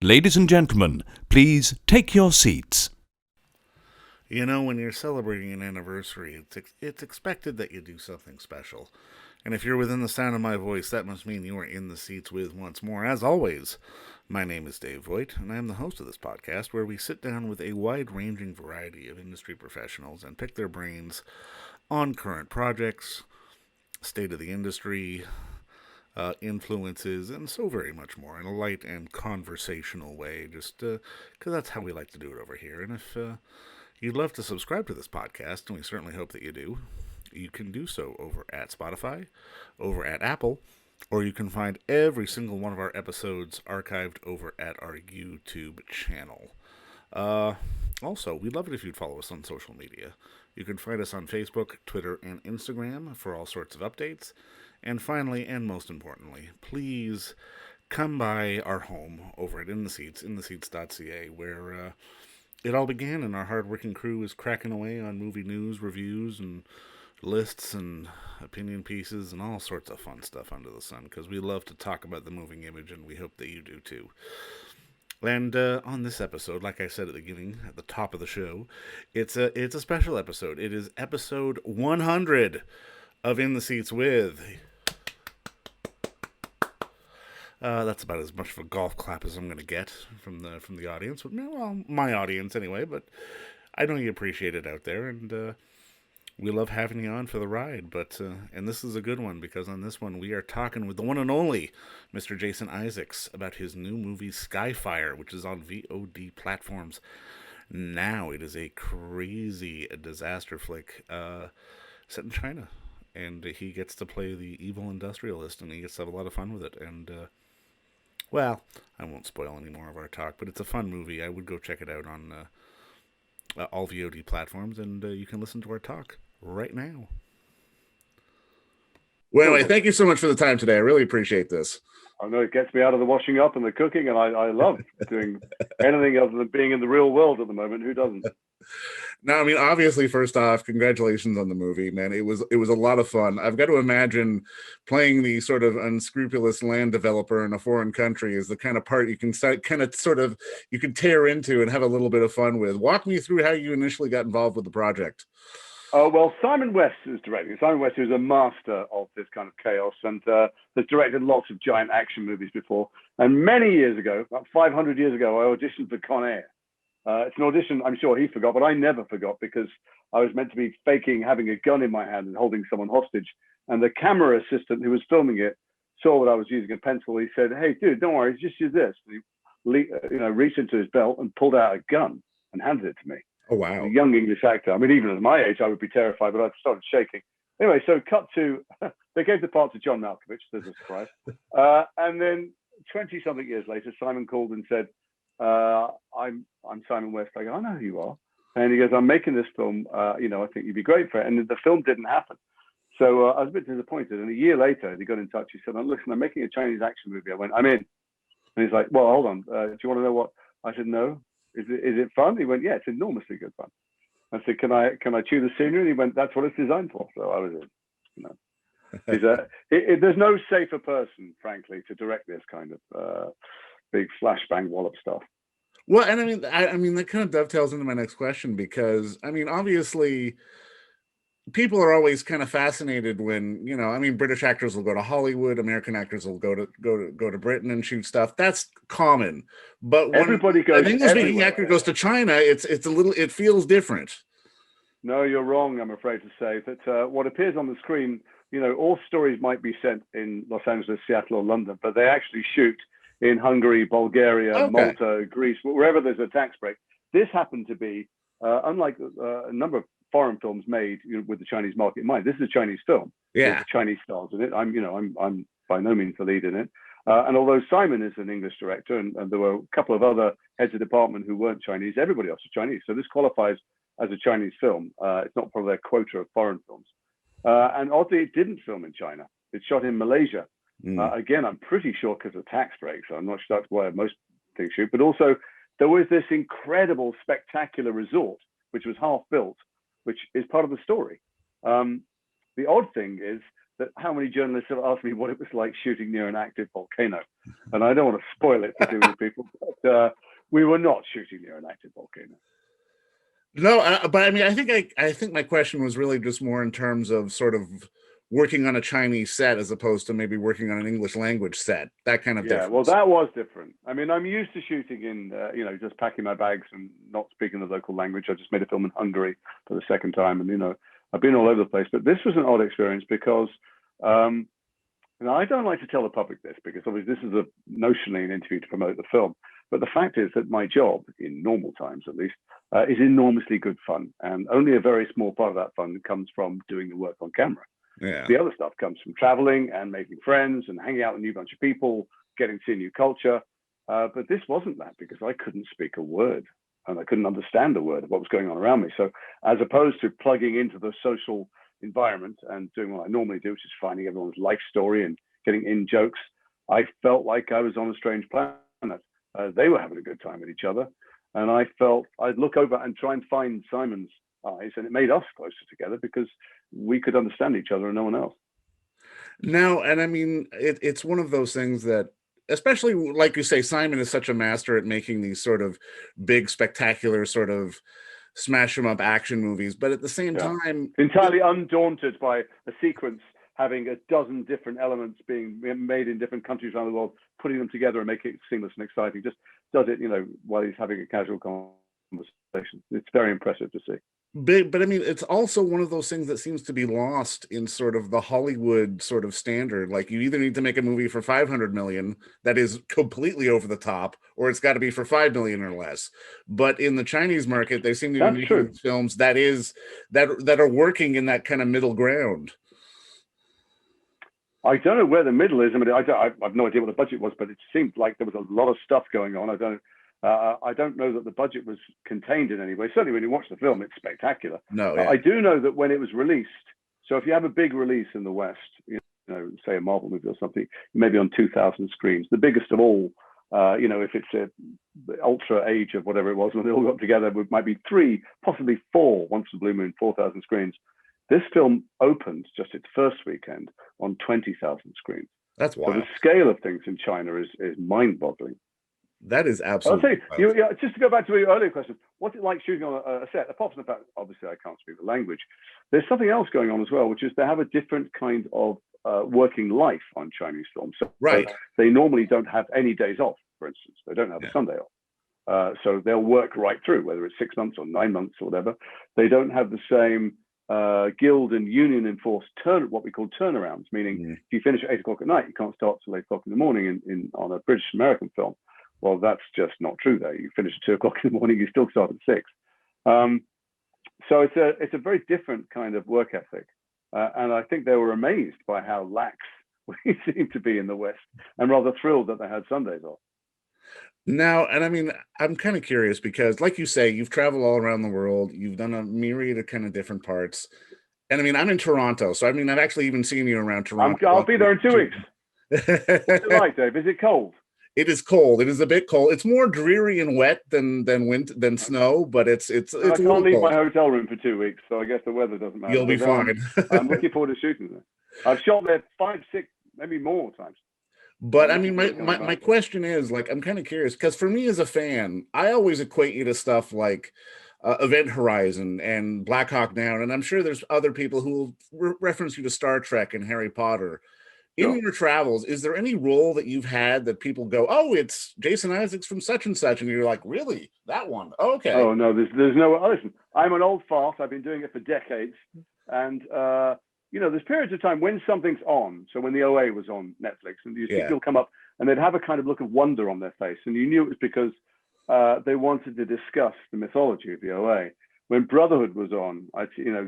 Ladies and gentlemen, please take your seats. You know, when you're celebrating an anniversary, it's expected that you do something special. And if you're within the sound of my voice, that must mean you are in the seats with once more. As always, my name is Dave Voigt, and I am the host of this podcast where we sit down with a wide-ranging variety of industry professionals and pick their brains on current projects, state of the industry, influences, and so very much more in a light and conversational way, just because that's how we like to do it over here. And if you'd love to subscribe to this podcast, and we certainly hope that you do, you can do so over at Spotify, over at Apple, or you can find every single one of our episodes archived over at our YouTube channel. Also, we'd love it if you'd follow us on social media. You can find us on Facebook, Twitter, and Instagram for all sorts of updates. And finally, and most importantly, please come by our home over at intheseats.ca, where it all began, and our hardworking crew is cracking away on movie news, reviews, and lists, and opinion pieces, and all sorts of fun stuff under the sun, because we love to talk about the moving image, and we hope that you do too. And on this episode, like I said at the beginning, at the top of the show, it's a special episode. It is episode 100 of In the Seats with... that's about as much of a golf clap as I'm going to get from the audience. Well, my audience anyway, but I know you appreciate it out there, and we love having you on for the ride. But and this is a good one, because on this one we are talking with the one and only Mr. Jason Isaacs about his new movie Skyfire, which is on VOD platforms now. It is a crazy disaster flick set in China, and he gets to play the evil industrialist, and he gets to have a lot of fun with it. And well, I won't spoil any more of our talk, but it's a fun movie. I would go check it out on all VOD platforms, and you can listen to our talk right now. Well, anyway, thank you so much for the time today. I really appreciate this. I know it gets me out of the washing up and the cooking, and I love doing anything other than being in the real world at the moment. Who doesn't? Now, I mean, obviously, first off, congratulations on the movie, man. It was a lot of fun. I've got to imagine playing the sort of unscrupulous land developer in a foreign country is the kind of part you can you can tear into and have a little bit of fun with. Walk me through how you initially got involved with the project. Well, Simon West is directing. Simon West is a master of this kind of chaos, and has directed lots of giant action movies before. And many years ago, about 500 years ago, I auditioned for Con Air. It's an audition I'm sure he forgot, but I never forgot, because I was meant to be faking having a gun in my hand and holding someone hostage. And the camera assistant who was filming it saw what I was using a pencil. He said, "Hey, dude, don't worry, just use this." And he reached into his belt and pulled out a gun and handed it to me. Oh, wow. A young English actor. I mean, even at my age, I would be terrified, but I started shaking. Anyway, so cut to, they gave the part to John Malkovich, there's a surprise. And then 20-something years later, Simon called and said, I'm Simon West. I go, "I know who you are." And he goes, "I'm making this film, I think you'd be great for it." And the film didn't happen. So I was a bit disappointed. And a year later, he got in touch. He said, "Listen, I'm making a Chinese action movie." I went, "I'm in." And he's like, "Well, hold on. Do you want to know what?" I said, "No." Is it fun?" He went, "Yeah, it's enormously good fun." I said, "Can I chew the scenery?" And he went, "That's what it's designed for." So I was in. There's no safer person, frankly, to direct this kind of big flashbang wallop stuff. Well, and I mean that kind of dovetails into my next question, because I mean, obviously, people are always kind of fascinated when, British actors will go to Hollywood, American actors will go to Britain and shoot stuff. That's common. But when everybody goes, an English-speaking actor goes to China, it feels different. No, you're wrong, I'm afraid to say. That what appears on the screen, all stories might be set in Los Angeles, Seattle, or London, but they actually shoot in Hungary, Bulgaria, Malta, Greece, wherever there's a tax break. This happened to be, unlike a number of foreign films made with the Chinese market in mind. This is a Chinese film. Yeah, there's Chinese stars in it. I'm by no means the lead in it. And although Simon is an English director, and there were a couple of other heads of department who weren't Chinese, everybody else is Chinese. So this qualifies as a Chinese film. It's not part of their quota of foreign films. And oddly, it didn't film in China. It shot in Malaysia. Again, I'm pretty sure because of tax breaks. I'm not sure that's why most things shoot. But also, there was this incredible, spectacular resort, which was half built, which is part of the story. The odd thing is that how many journalists have asked me what it was like shooting near an active volcano, and I don't want to spoil it for too many people, but we were not shooting near an active volcano. No, but I mean, I think my question was really just more in terms of sort of working on a Chinese set as opposed to maybe working on an English language set. That kind of difference. Well, that was different. I mean, I'm used to shooting in, just packing my bags and not speaking the local language. I just made a film in Hungary for the second time, and I've been all over the place. But this was an odd experience because, I don't like to tell the public this because obviously this is notionally an interview to promote the film. But the fact is that my job, in normal times at least, is enormously good fun, and only a very small part of that fun comes from doing the work on camera. Yeah. The other stuff comes from traveling and making friends and hanging out with a new bunch of people, getting to see a new culture. But this wasn't that because I couldn't speak a word and I couldn't understand a word of what was going on around me. So as opposed to plugging into the social environment and doing what I normally do, which is finding everyone's life story and getting in jokes, I felt like I was on a strange planet. They were having a good time with each other. And I felt I'd look over and try and find Simon's eyes, and it made us closer together because we could understand each other and no one else. No, and I mean, it's one of those things that, especially like you say, Simon is such a master at making these sort of big, spectacular sort of smash 'em up action movies, but at the same time, entirely undaunted by a sequence having a dozen different elements being made in different countries around the world, putting them together and making it seamless and exciting. Just does it, while he's having a casual conversation. It's very impressive to see. But I mean, it's also one of those things that seems to be lost in sort of the Hollywood sort of standard. Like, you either need to make a movie for 500 million that is completely over the top, or it's got to be for 5 million or less. But in the Chinese market, they seem to be making films that are working in that kind of middle ground. I don't know where the middle is. I mean, I've no idea what the budget was, but it seemed like there was a lot of stuff going on. I don't know that the budget was contained in any way. Certainly when you watch the film, it's spectacular. No, yeah. I do know that when it was released, so if you have a big release in the West, say a Marvel movie or something, maybe on 2,000 screens, the biggest of all, if it's the ultra age of whatever it was, when they all got together, it might be 3, possibly 4, Once in a Blue Moon, 4,000 screens. This film opened just its first weekend on 20,000 screens. That's wild. So the scale of things in China is mind-boggling. That is absolutely. I'll tell you, just to go back to your earlier question, what's it like shooting on a set? Apart from the fact, obviously, I can't speak the language, there's something else going on as well, which is they have a different kind of working life on Chinese films. So they normally don't have any days off, for instance. They don't have a Sunday off. So they'll work right through, whether it's 6 months or 9 months or whatever. They don't have the same guild and union enforced what we call turnarounds, meaning if you finish at 8 o'clock at night, you can't start till 8 o'clock in the morning on a British American film. Well, that's just not true there. You finish at 2 o'clock in the morning, you still start at 6. So it's a very different kind of work ethic. And I think they were amazed by how lax we seem to be in the West, and rather thrilled that they had Sundays off. Now, and I mean, I'm kind of curious because, like you say, you've traveled all around the world. You've done a myriad of kind of different parts. And I mean, I'm in Toronto, so I mean, I've actually even seen you around Toronto. I'll be there in 2 weeks. What's it like, Dave? Is it cold? It is cold. It is a bit cold. It's more dreary and wet than snow, but it's. I can't leave my hotel room for 2 weeks, so I guess the weather doesn't matter. You'll be fine. I'm looking forward to shooting there. I've shot there 5, 6, maybe more times. But I mean, my question is, like, I'm kind of curious because for me as a fan, I always equate you to stuff like Event Horizon and Black Hawk Down, and I'm sure there's other people who will reference you to Star Trek and Harry Potter. In your travels, is there any role that you've had that people go, "Oh, it's Jason Isaacs from such and such," and you're like, "Really? That one? Okay." Oh no, there's no. Listen, I'm an old fart. I've been doing it for decades, and there's periods of time when something's on. So when the OA was on Netflix, and you see people come up and they'd have a kind of look of wonder on their face, and you knew it was because they wanted to discuss the mythology of the OA. When Brotherhood was on,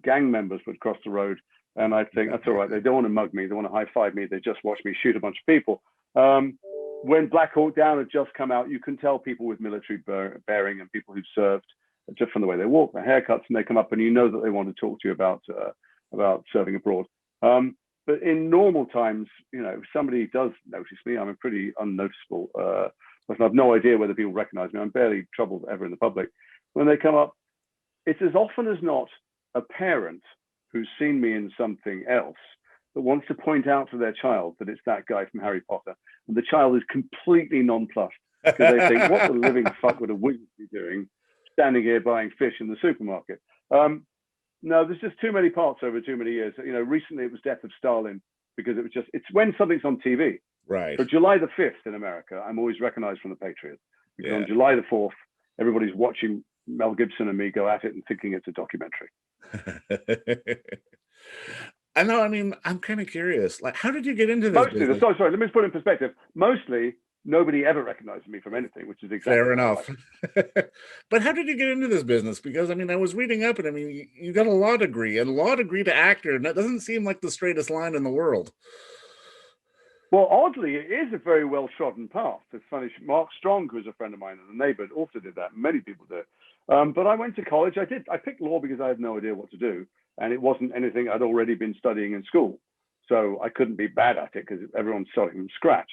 gang members would cross the road. And I think that's all right. They don't want to mug me. They want to high-five me. They just watch me shoot a bunch of people. When Black Hawk Down had just come out, you can tell people with military bearing and people who've served just from the way they walk, their haircuts, and they come up and you know that they want to talk to you about serving abroad. But in normal times, if somebody does notice me, I'm a pretty unnoticeable person. I have no idea whether people recognize me. I'm barely troubled ever in the public. When they come up, it's as often as not a parent who's seen me in something else that wants to point out to their child that it's that guy from Harry Potter, and the child is completely nonplussed because they think, what the living fuck would a wizard be doing standing here buying fish in the supermarket? No, there's just too many parts over too many years. Recently it was Death of Stalin, because it's when something's on TV. Right. So July the 5th in America, I'm always recognized from the Patriots. Because on July the 4th, everybody's watching Mel Gibson and me go at it and thinking it's a documentary. I know. I mean, I'm kind of curious. Like, how did you get into this business? Sorry. Let me just put it in perspective. Mostly, nobody ever recognized me from anything, which is exactly fair enough. But how did you get into this business? Because I mean, I was reading up, and I mean, you got a law degree to actor, and that doesn't seem like the straightest line in the world. Well, oddly, it is a very well-trodden path. It's funny. Mark Strong, who's a friend of mine and a neighbor, also did that. Many people did. But I went to college. I picked law because I had no idea what to do, and it wasn't anything I'd already been studying in school. So I couldn't be bad at it because everyone's starting from scratch.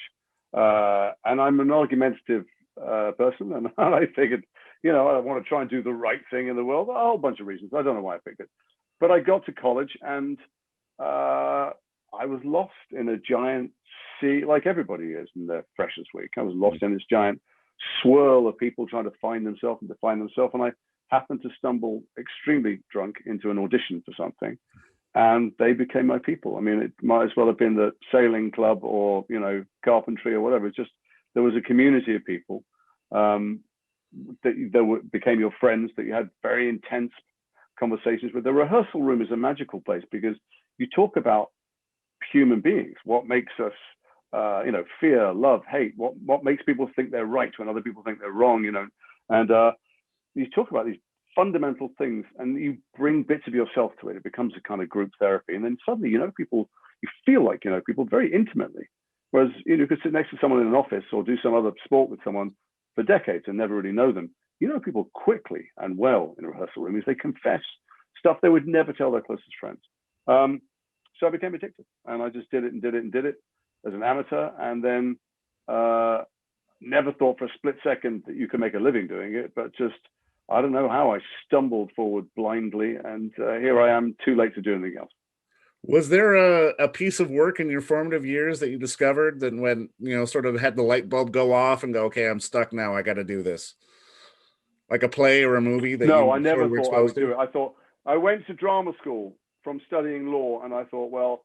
And I'm an argumentative person, and I figured, I want to try and do the right thing in the world. A whole bunch of reasons. I don't know why I picked it. But I got to college, and I was lost in a giant sea, like everybody is in their freshers week. I was lost in this giant swirl of people trying to find themselves and define themselves. And I happened to stumble extremely drunk into an audition for something, and they became my people. I mean, it might as well have been the sailing club or, carpentry or whatever. It's just, there was a community of people that became your friends, that you had very intense conversations with. The rehearsal room is a magical place because you talk about human beings, what makes us fear, love, hate, what makes people think they're right when other people think they're wrong, and you talk about these fundamental things, and you bring bits of yourself to it. It becomes a kind of group therapy, and then suddenly people, you feel like people very intimately. Whereas you could sit next to someone in an office or do some other sport with someone for decades and never really know them. People quickly and well in a rehearsal room, is they confess stuff they would never tell their closest friends. So I became addicted, and I just did it as an amateur, and then never thought for a split second that you could make a living doing it, but just, I don't know how, I stumbled forward blindly, and here I am, too late to do anything else. Was there a piece of work in your formative years that you discovered that when, sort of had the light bulb go off and go, okay, I'm stuck now, I got to do this? Like a play or a movie that No, you I never sort of thought I would to? do it. I thought, I went to drama school from studying law, and I thought, well,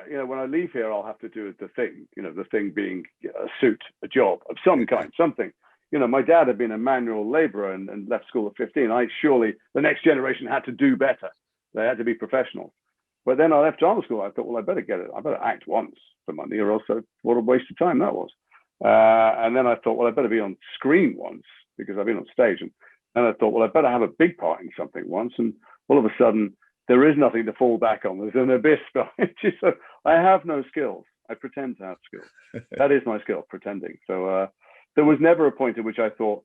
when I leave here, I'll have to do the thing, the thing being a suit, a job of some kind, something. My dad had been a manual laborer and left school at 15. Surely the next generation had to do better. They had to be professionals. But then I left drama school. I thought, well, I better get it. I better act once for money, or else what a waste of time that was. And then I thought, well, I better be on screen once, because I've been on stage. And I thought, well, I better have a big part in something once. And all of a sudden, there is nothing to fall back on. There's an abyss behind you. So I have no skills. I pretend to have skills. That is my skill, pretending. So there was never a point at which I thought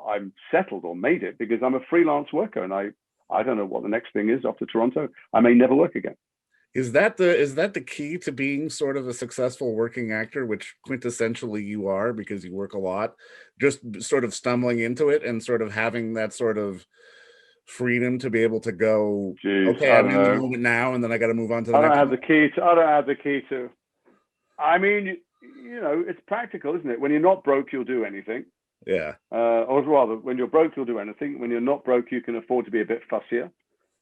I'm settled or made it, because I'm a freelance worker, and I don't know what the next thing is after Toronto. I may never work again. Is that the key to being sort of a successful working actor, which quintessentially you are, because you work a lot, just sort of stumbling into it and sort of having that sort of freedom to be able to go, okay, I'm in the moment now, and then I got to move on to the next. I don't have the key to. I mean, it's practical, isn't it? When you're not broke, you'll do anything. Yeah. Or rather, when you're broke, you'll do anything. When you're not broke, you can afford to be a bit fussier.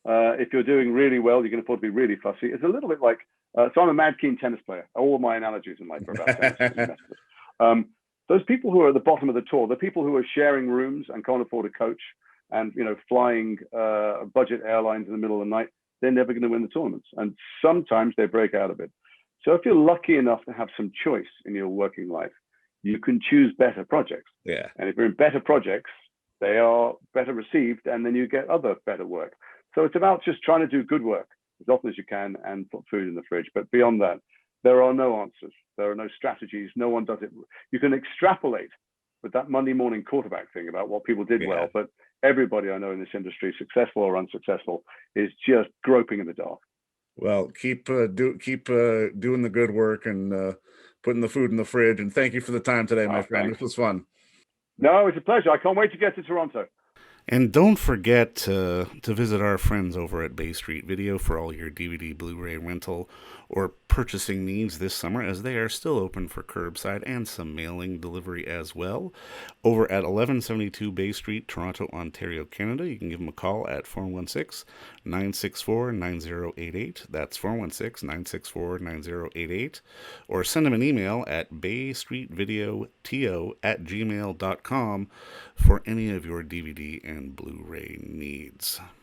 If you're doing really well, you can afford to be really fussy. It's a little bit like, so I'm a mad keen tennis player. All of my analogies in life are about tennis. Those people who are at the bottom of the tour, the people who are sharing rooms and can't afford a coach, and flying budget airlines in the middle of the night, they're never going to win the tournaments. And sometimes they break out of it. So if you're lucky enough to have some choice in your working life, you can choose better projects. Yeah. And if you're in better projects, they are better received, and then you get other better work. So it's about just trying to do good work as often as you can and put food in the fridge. But beyond that, there are no answers. There are no strategies. No one does it. You can extrapolate with that Monday morning quarterback thing about what people did well, but everybody I know in this industry, successful or unsuccessful, is just groping in the dark. Well, keep doing the good work and putting the food in the fridge. And thank you for the time today, my friend. Thanks. This was fun. No, it's a pleasure. I can't wait to get to Toronto. And don't forget to visit our friends over at Bay Street Video for all your DVD, Blu-ray rental, or purchasing needs this summer, as they are still open for curbside and some mailing delivery as well. Over at 1172 Bay Street, Toronto, Ontario, Canada, you can give them a call at 416-964-9088. That's 416-964-9088. Or send them an email at baystreetvideoto@gmail.com for any of your DVD and Blu-ray needs.